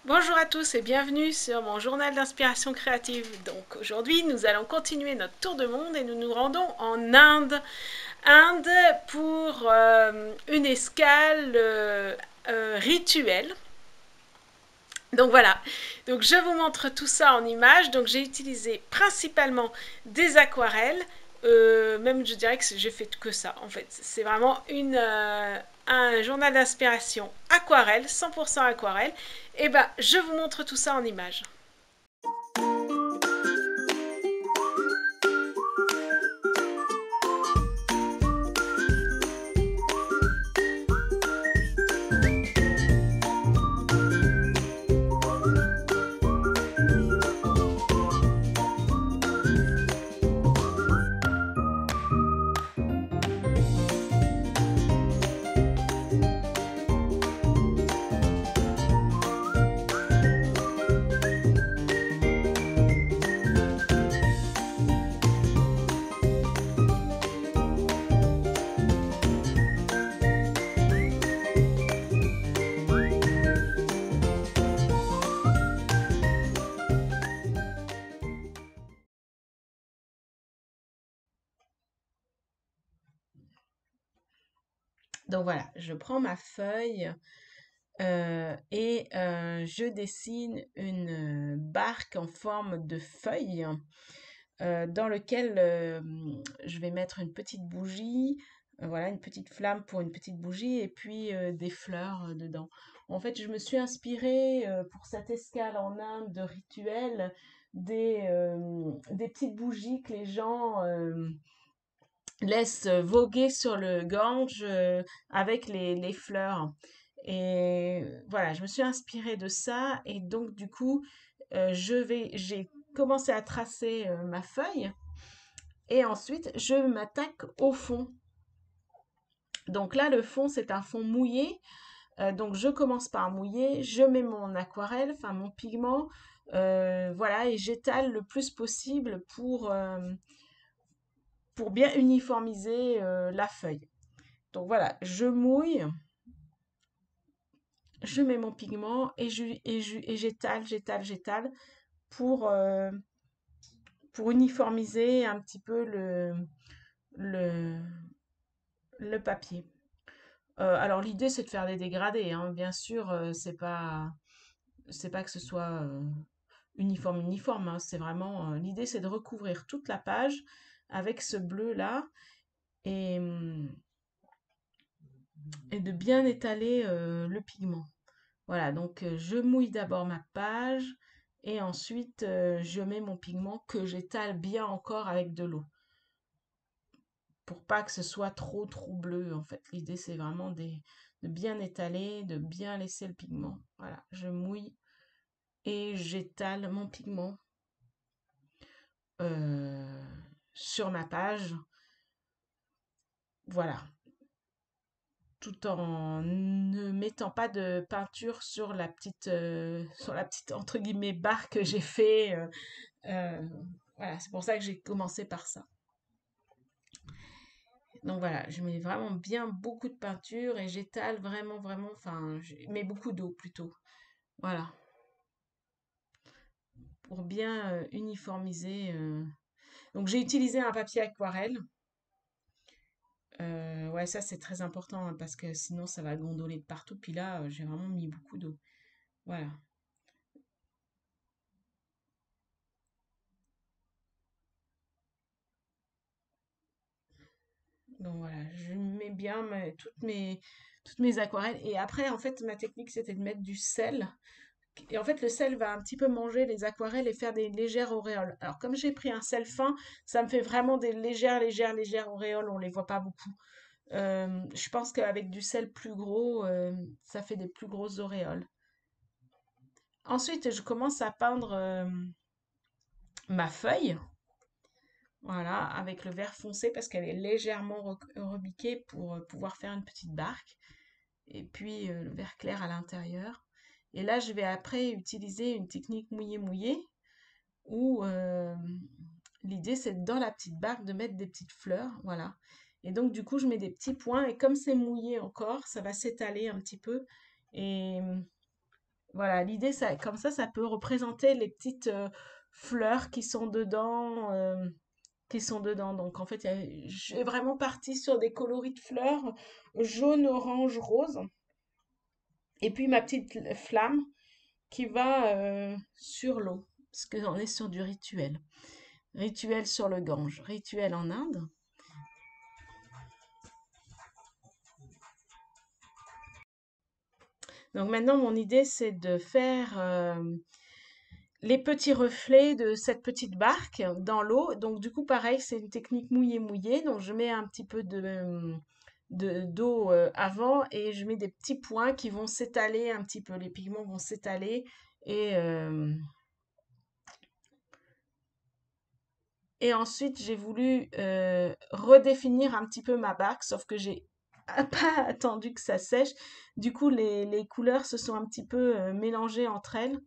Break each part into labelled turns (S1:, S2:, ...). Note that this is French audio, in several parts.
S1: Bonjour à tous et bienvenue sur mon journal d'inspiration créative. Donc aujourd'hui, nous allons continuer notre tour de monde et nous nous rendons en Inde. Inde pour une escale rituelle. Donc voilà, donc je vous montre tout ça en images. Donc j'ai utilisé principalement des aquarelles. Même je dirais que j'ai fait que ça en fait. C'est vraiment un journal d'inspiration aquarelle, 100% aquarelle. Et ben je vous montre tout ça en images. Donc voilà, je prends ma feuille et je dessine une barque en forme de feuille dans lequel je vais mettre une petite bougie, voilà, une petite flamme pour une petite bougie et puis des fleurs dedans. En fait, je me suis inspirée pour cette escale en Inde de rituel des petites bougies que les gens laisse voguer sur le Gange avec les fleurs. Et voilà, je me suis inspirée de ça et donc du coup, j'ai commencé à tracer ma feuille et ensuite je m'attaque au fond. Donc là, le fond, c'est un fond mouillé. Donc je commence par mouiller, je mets mon aquarelle, enfin mon pigment, voilà, et j'étale le plus possible pour bien uniformiser la feuille. Donc voilà, je mouille, je mets mon pigment et j'étale pour, pour uniformiser un petit peu le, le papier. Alors l'idée c'est de faire des dégradés, hein. Bien sûr, c'est pas que ce soit uniforme, hein. C'est vraiment l'idée c'est de recouvrir toute la page avec ce bleu là et, hum, et de bien étaler le pigment. Voilà, donc je mouille d'abord ma page et ensuite je mets mon pigment que j'étale bien encore avec de l'eau pour pas que ce soit trop bleu en fait. L'idée c'est vraiment de bien étaler, de bien laisser le pigment. Voilà, je mouille et j'étale mon pigment euh, sur ma page. Voilà, tout en ne mettant pas de peinture sur la petite entre guillemets barre que j'ai fait. Euh, voilà, c'est pour ça que j'ai commencé par ça. Donc voilà, je mets vraiment bien beaucoup de peinture et j'étale vraiment, enfin, je mets beaucoup d'eau plutôt. Voilà, pour bien uniformiser. Donc j'ai utilisé un papier aquarelle. Ouais, ça c'est très important hein, parce que sinon ça va gondoler de partout. Puis là, j'ai vraiment mis beaucoup d'eau. Voilà. Donc voilà, je mets bien toutes mes aquarelles. Et après, en fait, ma technique c'était de mettre du sel. Et en fait, le sel va un petit peu manger les aquarelles et faire des légères auréoles. Alors, comme j'ai pris un sel fin, ça me fait vraiment des légères auréoles. On les voit pas beaucoup. Je pense qu'avec du sel plus gros, ça fait des plus grosses auréoles. Ensuite, je commence à peindre ma feuille. Voilà, avec le vert foncé parce qu'elle est légèrement rebiquée pour pouvoir faire une petite barque. Et puis le vert clair à l'intérieur. Et là, je vais après utiliser une technique mouillé-mouillé où l'idée c'est dans la petite barque de mettre des petites fleurs, voilà. Et donc du coup je mets des petits points et comme c'est mouillé encore, ça va s'étaler un petit peu et Voilà, l'idée, ça, comme ça peut représenter les petites fleurs qui sont dedans, Donc, en fait, j'ai vraiment parti sur des coloris de fleurs jaune, orange, rose. Et puis ma petite flamme qui va sur l'eau, parce qu'on est sur du rituel. Rituel sur le Gange, rituel en Inde. Donc maintenant, mon idée, c'est de faire les petits reflets de cette petite barque dans l'eau. Donc du coup, pareil, c'est une technique mouillé-mouillé. Donc je mets un petit peu d'eau avant et je mets des petits points qui vont s'étaler un petit peu. Les pigments vont s'étaler et, euh, et ensuite j'ai voulu redéfinir un petit peu ma barque, sauf que j'ai pas attendu que ça sèche. Du coup, les couleurs se sont un petit peu mélangées entre elles.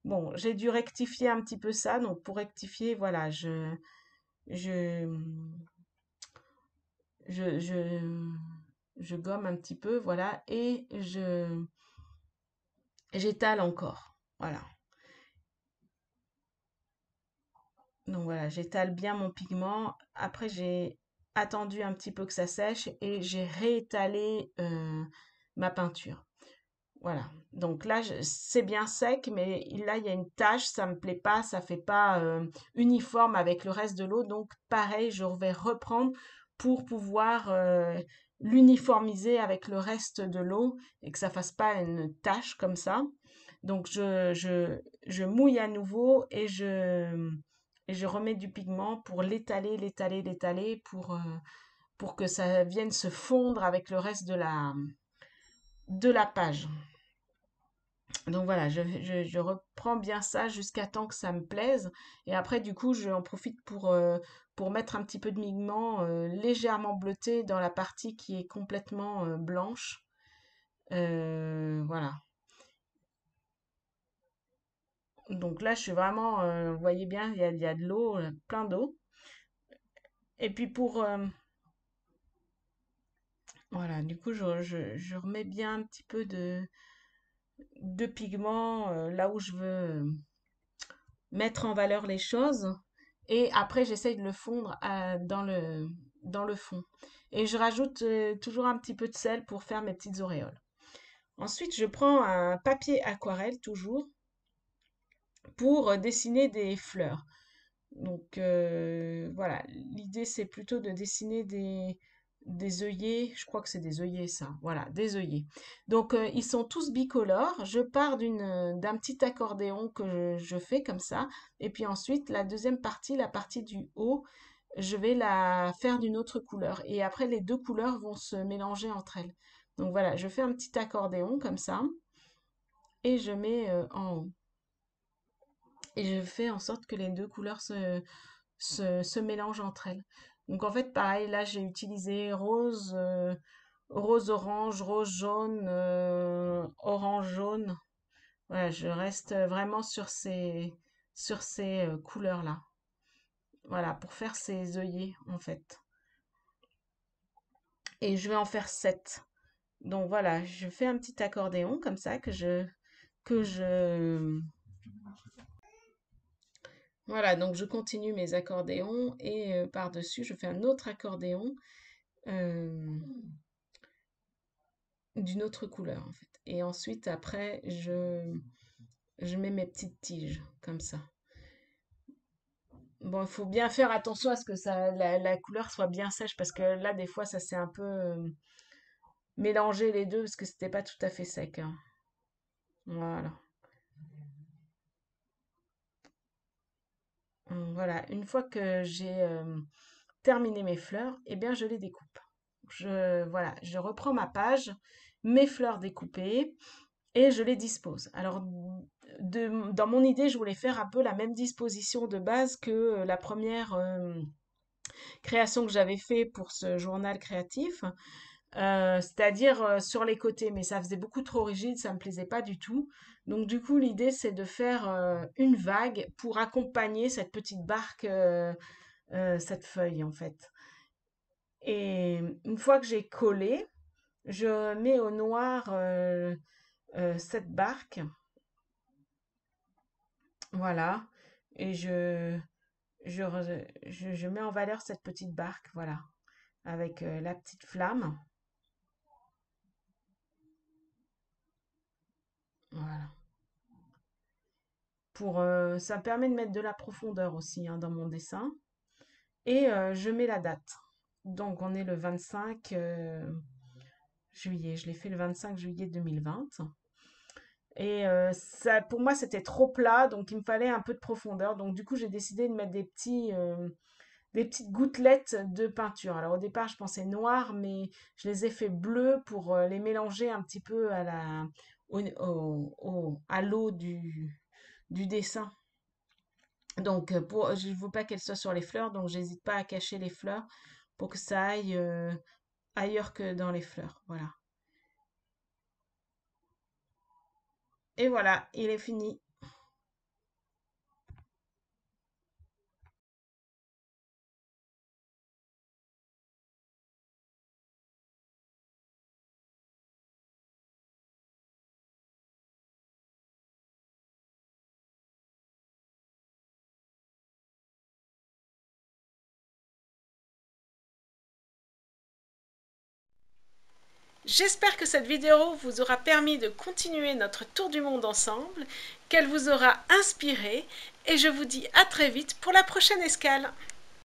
S1: Bon, j'ai dû rectifier un petit peu ça. Donc pour rectifier, voilà, je, je, je, je gomme un petit peu, voilà, et j'étale encore. Voilà. Donc voilà, j'étale bien mon pigment. Après, j'ai attendu un petit peu que ça sèche et j'ai réétalé ma peinture. Voilà. Donc là, c'est bien sec, mais là, il y a une tache, ça me plaît pas, ça fait pas uniforme avec le reste de l'eau. Donc pareil, je vais reprendre pour pouvoir l'uniformiser avec le reste de l'eau et que ça fasse pas une tache comme ça. Donc je mouille à nouveau et je remets du pigment pour l'étaler, l'étaler, l'étaler pour que ça vienne se fondre avec le reste de la page. Donc voilà, je reprends bien ça jusqu'à temps que ça me plaise. Et après, du coup, j'en profite pour mettre un petit peu de pigment légèrement bleuté dans la partie qui est complètement blanche. Voilà. Donc là, je suis vraiment, vous voyez bien, il y a de l'eau, plein d'eau. Et puis voilà, du coup, je remets bien un petit peu de pigment là où je veux mettre en valeur les choses. Et après, j'essaye de le fondre dans le fond. Et je rajoute toujours un petit peu de sel pour faire mes petites auréoles. Ensuite, je prends un papier aquarelle, toujours, pour dessiner des fleurs. Donc voilà, l'idée c'est plutôt de dessiner des œillets, je crois que c'est des œillets ça, voilà, des œillets. Donc ils sont tous bicolores, je pars d'un petit accordéon que je fais comme ça, et puis ensuite la deuxième partie, la partie du haut, je vais la faire d'une autre couleur, et après les deux couleurs vont se mélanger entre elles. Donc voilà, je fais un petit accordéon comme ça, et je mets en haut. Et je fais en sorte que les deux couleurs se mélangent entre elles. Donc en fait, pareil, là j'ai utilisé rose, rose orange, rose jaune, orange jaune. Voilà, je reste vraiment sur ces couleurs-là. Voilà, pour faire ces œillets en fait. Et je vais en faire 7. Donc voilà, je fais un petit accordéon comme ça que je voilà, donc je continue mes accordéons et par-dessus, je fais un autre accordéon euh, d'une autre couleur en fait. Et ensuite, après, je mets mes petites tiges comme ça. Bon, il faut bien faire attention à ce que la couleur soit bien sèche parce que là, des fois, ça s'est un peu mélangé les deux parce que c'était pas tout à fait sec, hein. Voilà. Voilà. Une fois que j'ai terminé mes fleurs, eh bien, je les découpe. Voilà, je reprends ma page, mes fleurs découpées et je les dispose. Alors, dans mon idée, je voulais faire un peu la même disposition de base que la première création que j'avais fait pour ce journal créatif, c'est-à-dire sur les côtés, mais ça faisait beaucoup trop rigide, ça me plaisait pas du tout. Donc du coup, l'idée c'est de faire une vague pour accompagner cette petite barque, cette feuille en fait. Et une fois que j'ai collé, je mets au noir cette barque. Voilà. Et je mets en valeur cette petite barque, voilà, avec la petite flamme. Voilà. Ça me permet de mettre de la profondeur aussi hein, dans mon dessin. Et je mets la date. Donc on est le 25 juillet. Je l'ai fait le 25 juillet 2020. Et ça, pour moi, c'était trop plat, donc il me fallait un peu de profondeur. Donc du coup, j'ai décidé de mettre des petites gouttelettes de peinture. Alors au départ, je pensais noir, mais je les ai fait bleues pour les mélanger un petit peu à l'eau du dessin. Donc je ne veux pas qu'elle soit sur les fleurs, donc j'hésite pas à cacher les fleurs pour que ça aille ailleurs que dans les fleurs. Voilà. Et voilà, il est fini. J'espère que cette vidéo vous aura permis de continuer notre tour du monde ensemble, qu'elle vous aura inspiré et je vous dis à très vite pour la prochaine escale.